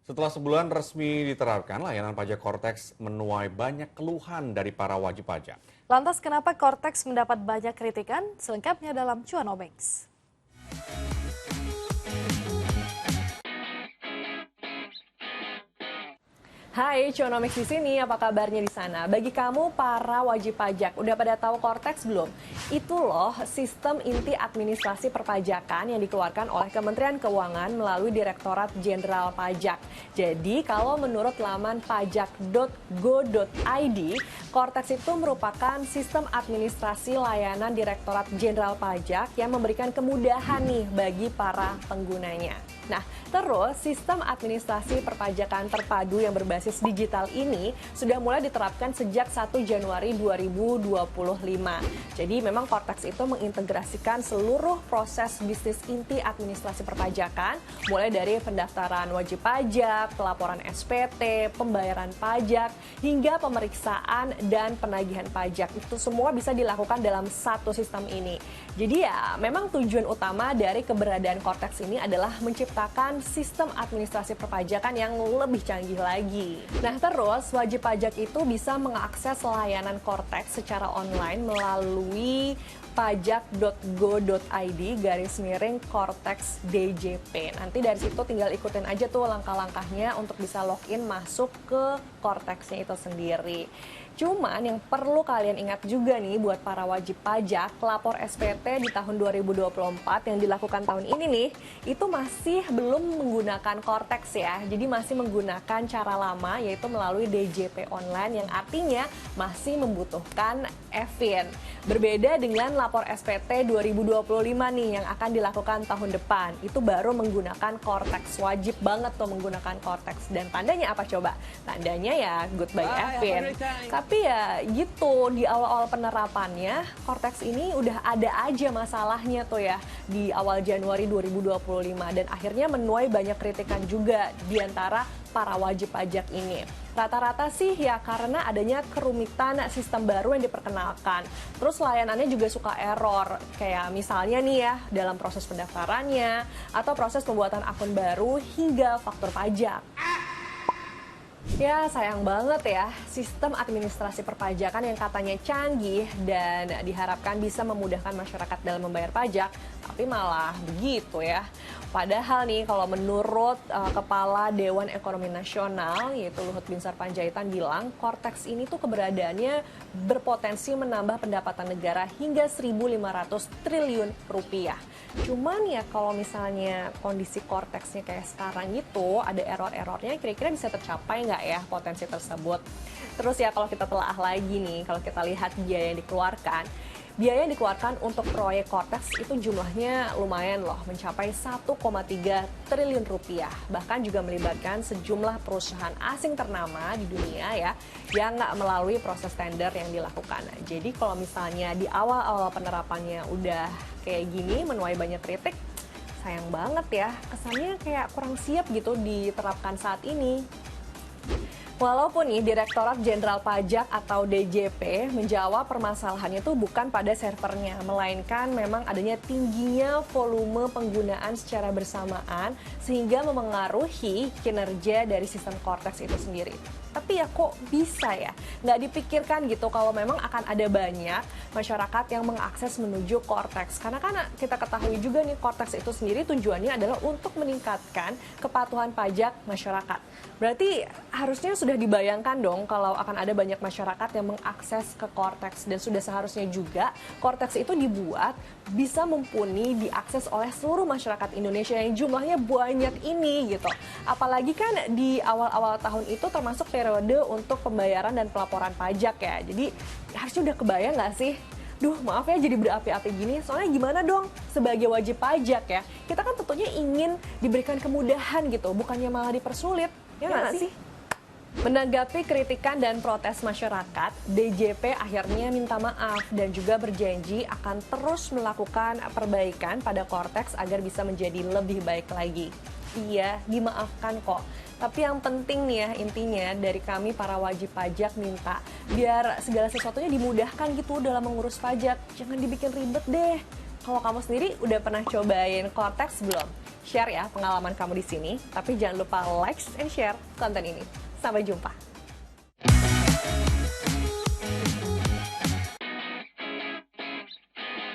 Setelah sebulan resmi diterapkan, layanan pajak Cortex menuai banyak keluhan dari para wajib pajak. Lantas kenapa Cortex mendapat banyak kritikan? Selengkapnya dalam Cuanomics. Hai, Cuanomics di sini. Apa kabarnya di sana? Bagi kamu para wajib pajak, udah pada tahu Cortex belum? Itu loh sistem inti administrasi perpajakan yang dikeluarkan oleh Kementerian Keuangan melalui Direktorat Jenderal Pajak. Jadi, kalau menurut laman pajak.go.id, Cortex itu merupakan sistem administrasi layanan Direktorat Jenderal Pajak yang memberikan kemudahan nih bagi para penggunanya. Nah, terus sistem administrasi perpajakan terpadu yang berbasis digital ini sudah mulai diterapkan sejak 1 Januari 2025. Jadi memang Cortex itu mengintegrasikan seluruh proses bisnis inti administrasi perpajakan, mulai dari pendaftaran wajib pajak, pelaporan SPT, pembayaran pajak, hingga pemeriksaan dan penagihan pajak. Itu semua bisa dilakukan dalam satu sistem ini. Jadi ya, memang tujuan utama dari keberadaan Cortex ini adalah menciptakan sistem administrasi perpajakan yang lebih canggih lagi. Nah, terus wajib pajak itu bisa mengakses layanan Cortex secara online melalui pajak.go.id/Cortex DJP. Nanti dari situ tinggal ikutin aja tuh langkah-langkahnya untuk bisa login masuk ke Cortex-nya itu sendiri. Cuman yang perlu kalian ingat juga nih buat para wajib pajak, lapor SPT di tahun 2024 yang dilakukan tahun ini nih, itu masih belum menggunakan Cortex ya. Jadi masih menggunakan cara lama yaitu melalui DJP online yang artinya masih membutuhkan EVIN. Berbeda dengan lapor SPT 2025 nih yang akan dilakukan tahun depan. Itu baru menggunakan Cortex. Wajib banget tuh menggunakan Cortex. Dan tandanya apa coba? Tandanya ya goodbye EVIN. Tapi ya gitu, di awal-awal penerapannya Cortex ini udah ada aja masalahnya tuh ya di awal Januari 2025 dan akhirnya menuai banyak kritikan juga di antara para wajib pajak ini. Rata-rata sih ya karena adanya kerumitan sistem baru yang diperkenalkan. Terus layanannya juga suka error, kayak misalnya nih ya dalam proses pendaftarannya atau proses pembuatan akun baru hingga faktur pajak. Ya sayang banget ya, sistem administrasi perpajakan yang katanya canggih dan diharapkan bisa memudahkan masyarakat dalam membayar pajak, tapi malah begitu ya. Padahal nih kalau menurut Kepala Dewan Ekonomi Nasional yaitu Luhut Binsar Panjaitan bilang Cortex ini tuh keberadaannya berpotensi menambah pendapatan negara hingga 1.500 triliun rupiah. Cuman ya kalau misalnya kondisi Cortex-nya kayak sekarang gitu ada error-errornya, kira-kira bisa tercapai nggak ya potensi tersebut. Terus ya kalau kita telah lagi nih, kalau kita lihat biaya yang dikeluarkan untuk proyek Cortex itu jumlahnya lumayan loh, mencapai 1,3 triliun rupiah. Bahkan juga melibatkan sejumlah perusahaan asing ternama di dunia ya, yang nggak melalui proses tender yang dilakukan. Jadi kalau misalnya di awal-awal penerapannya udah kayak gini, menuai banyak kritik, sayang banget ya, kesannya kayak kurang siap gitu diterapkan saat ini. Walaupun nih Direktorat Jenderal Pajak atau DJP menjawab permasalahannya itu bukan pada servernya, melainkan memang adanya tingginya volume penggunaan secara bersamaan sehingga memengaruhi kinerja dari sistem Cortex itu sendiri. Tapi ya kok bisa ya? Nggak dipikirkan gitu kalau memang akan ada banyak masyarakat yang mengakses menuju Cortex. Karena kan kita ketahui juga nih Cortex itu sendiri tujuannya adalah untuk meningkatkan kepatuhan pajak masyarakat. Berarti harusnya sudah dibayangkan dong kalau akan ada banyak masyarakat yang mengakses ke Cortex. Dan sudah seharusnya juga Cortex itu dibuat bisa mumpuni diakses oleh seluruh masyarakat Indonesia yang jumlahnya banyak ini gitu. Apalagi kan di awal-awal tahun itu termasuk periode untuk pembayaran dan pelaporan pajak ya. Jadi harusnya udah kebayang nggak sih? Duh maaf ya jadi berapi-api gini, soalnya gimana dong sebagai wajib pajak ya, kita kan tentunya ingin diberikan kemudahan gitu, bukannya malah dipersulit, ya nggak sih? Menanggapi kritikan dan protes masyarakat, DJP akhirnya minta maaf dan juga berjanji akan terus melakukan perbaikan pada Cortex agar bisa menjadi lebih baik lagi. Iya, dimaafkan kok. Tapi yang penting nih ya intinya dari kami para wajib pajak minta biar segala sesuatunya dimudahkan gitu dalam mengurus pajak. Jangan dibikin ribet deh. Kalau kamu sendiri udah pernah cobain Cortex belum? Share ya pengalaman kamu di sini, tapi jangan lupa like and share konten ini. Sampai jumpa.